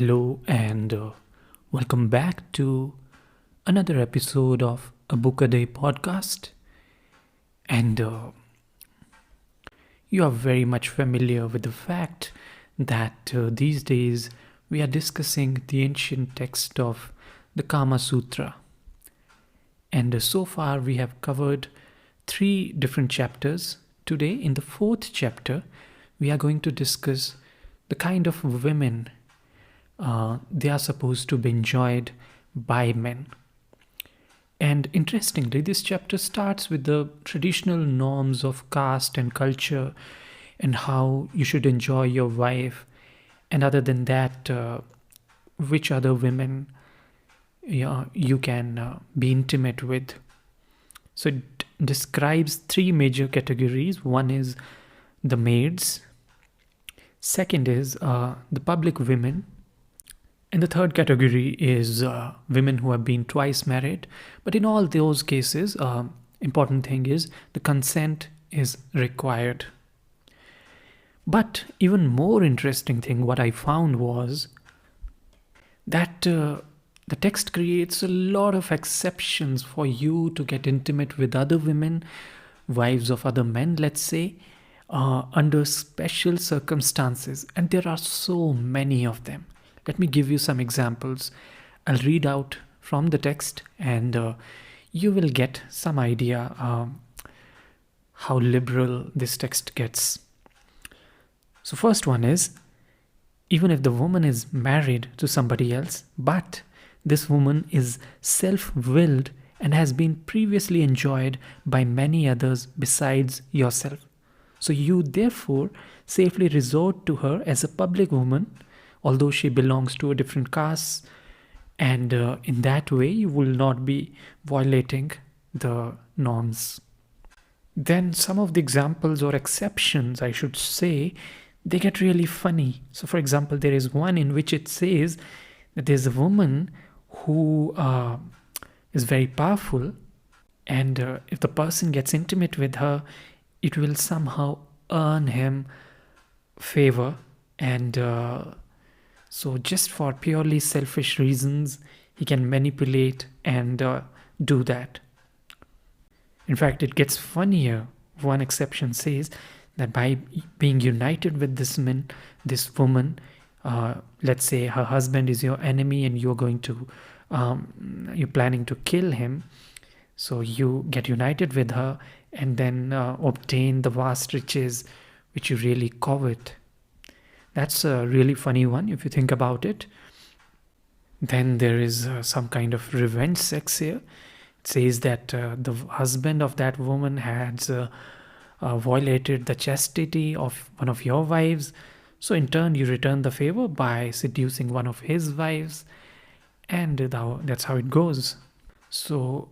Hello and welcome back to another episode of A Book a Day podcast. And you are very much familiar with the fact that these days we are discussing the ancient text of the Kamasutra. And so far we have covered 3 different chapters. Today, in the 4th chapter, we are going to discuss the kind of women they are supposed to be enjoyed by men. And interestingly, this chapter starts with the traditional norms of caste and culture and how you should enjoy your wife. And other than that, which other women you can be intimate with. So it describes 3 major categories. One is the maids. Second is the public women. And the third category is women who have been twice married. But in all those cases, important thing is the consent is required. But even more interesting thing, what I found was that the text creates a lot of exceptions for you to get intimate with other women, wives of other men, let's say, under special circumstances. And there are so many of them. Let me give you some examples. I'll read out from the text and you will get some idea how liberal this text gets. So first one is, even if the woman is married to somebody else, but this woman is self-willed and has been previously enjoyed by many others besides yourself. So you therefore safely resort to her as a public woman, although she belongs to a different caste, and in that way you will not be violating the norms. Then some of the examples or exceptions, I should say, they get really funny. So for example, there is one in which it says that there's a woman who is very powerful, and if the person gets intimate with her, it will somehow earn him favor, and so just for purely selfish reasons, he can manipulate and do that. In fact, it gets funnier. One exception says that by being united with this woman, let's say her husband is your enemy and you're planning to kill him. So you get united with her and then obtain the vast riches which you really covet. That's a really funny one if you think about it. Then there is some kind of revenge sex here. It says that the husband of that woman has violated the chastity of one of your wives. So in turn, you return the favor by seducing one of his wives. And that's how it goes. So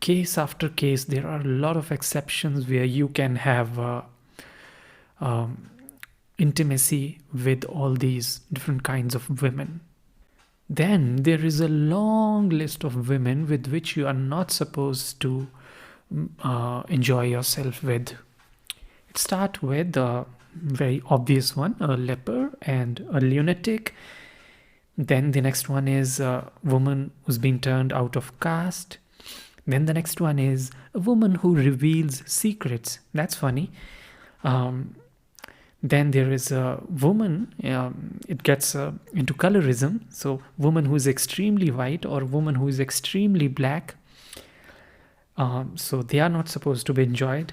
case after case, there are a lot of exceptions where you can have intimacy with all these different kinds of women. Then there is a long list of women with which you are not supposed to enjoy yourself with. It starts with a very obvious one, a leper and a lunatic. Then the next one is a woman who's been turned out of caste. Then the next one is a woman who reveals secrets. That's funny. Then there is a woman, it gets into colorism. So woman who is extremely white or woman who is extremely black. So they are not supposed to be enjoyed.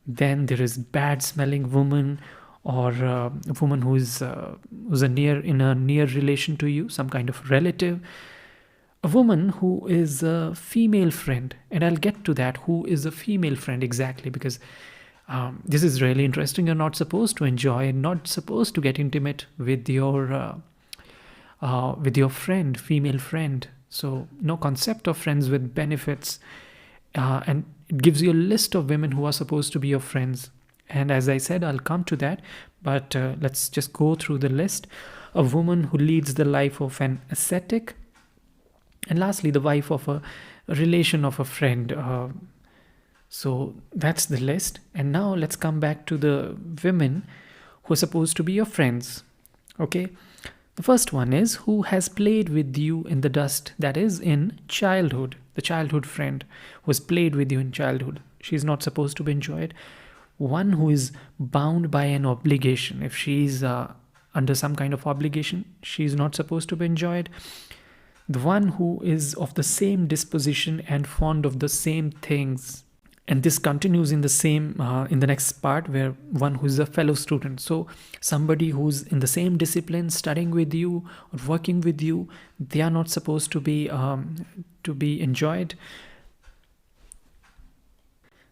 Then there is bad smelling woman or a woman who's in a near relation to you, some kind of relative. A woman who is a female friend. And I'll get to that, who is a female friend exactly, because this is really interesting. You're not supposed to enjoy, not supposed to get intimate with your friend, female friend. So no concept of friends with benefits. And it gives you a list of women who are supposed to be your friends. And as I said, I'll come to that. But let's just go through the list. A woman who leads the life of an ascetic. And lastly, the wife of a relation of a friend. So that's the list. And now let's come back to the women who are supposed to be your friends. Okay. The first one is who has played with you in the dust, that is, in childhood. The childhood friend who has played with you in childhood. She is not supposed to be enjoyed. One who is bound by an obligation. If she is under some kind of obligation, she is not supposed to be enjoyed. The one who is of the same disposition and fond of the same things. And this continues in the same in the next part, where one who is a fellow student. So somebody who's in the same discipline, studying with you or working with you, they are not supposed to be enjoyed.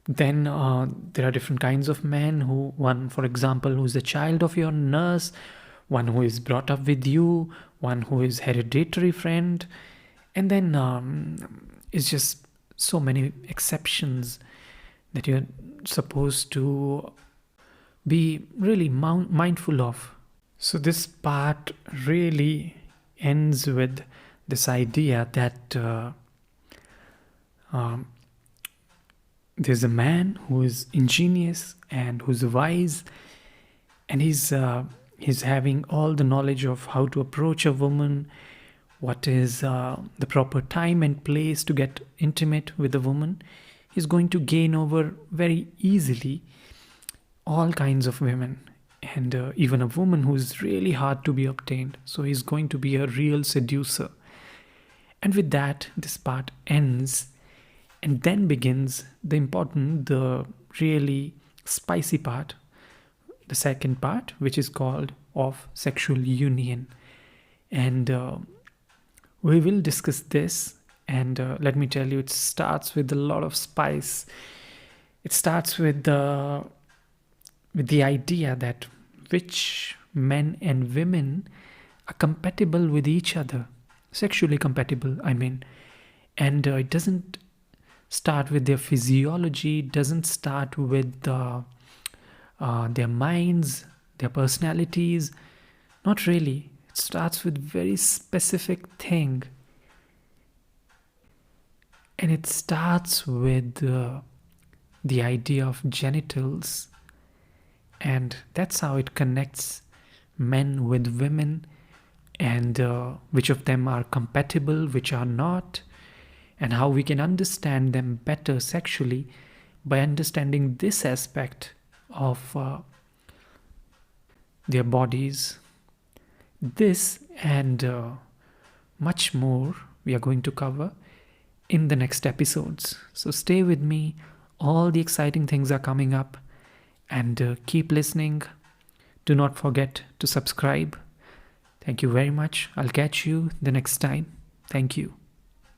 Then there are different kinds of men. One, for example, who is a child of your nurse, one who is brought up with you, one who is hereditary friend, and then it's just so many exceptions that you're supposed to be really mindful of. So this part really ends with this idea that there's a man who is ingenious and who's wise, and he's having all the knowledge of how to approach a woman, what is the proper time and place to get intimate with a woman. He's going to gain over very easily all kinds of women, and even a woman who's really hard to be obtained. So he's going to be a real seducer. And with that, this part ends, and then begins the really spicy part, the second part, which is called of sexual union. And we will discuss this. And let me tell you, it starts with a lot of spice. It starts with the idea that which men and women are compatible with each other, sexually compatible, I mean. And it doesn't start with their physiology, doesn't start with their minds, their personalities. Not really. It starts with very specific thing. And it starts with the idea of genitals, and that's how it connects men with women, and which of them are compatible, which are not, and how we can understand them better sexually by understanding this aspect of their bodies. This and much more we are going to cover in the next episodes. So stay with me. All the exciting things are coming up, and keep listening. Do not forget to subscribe. Thank you very much. I'll catch you the next time. Thank you.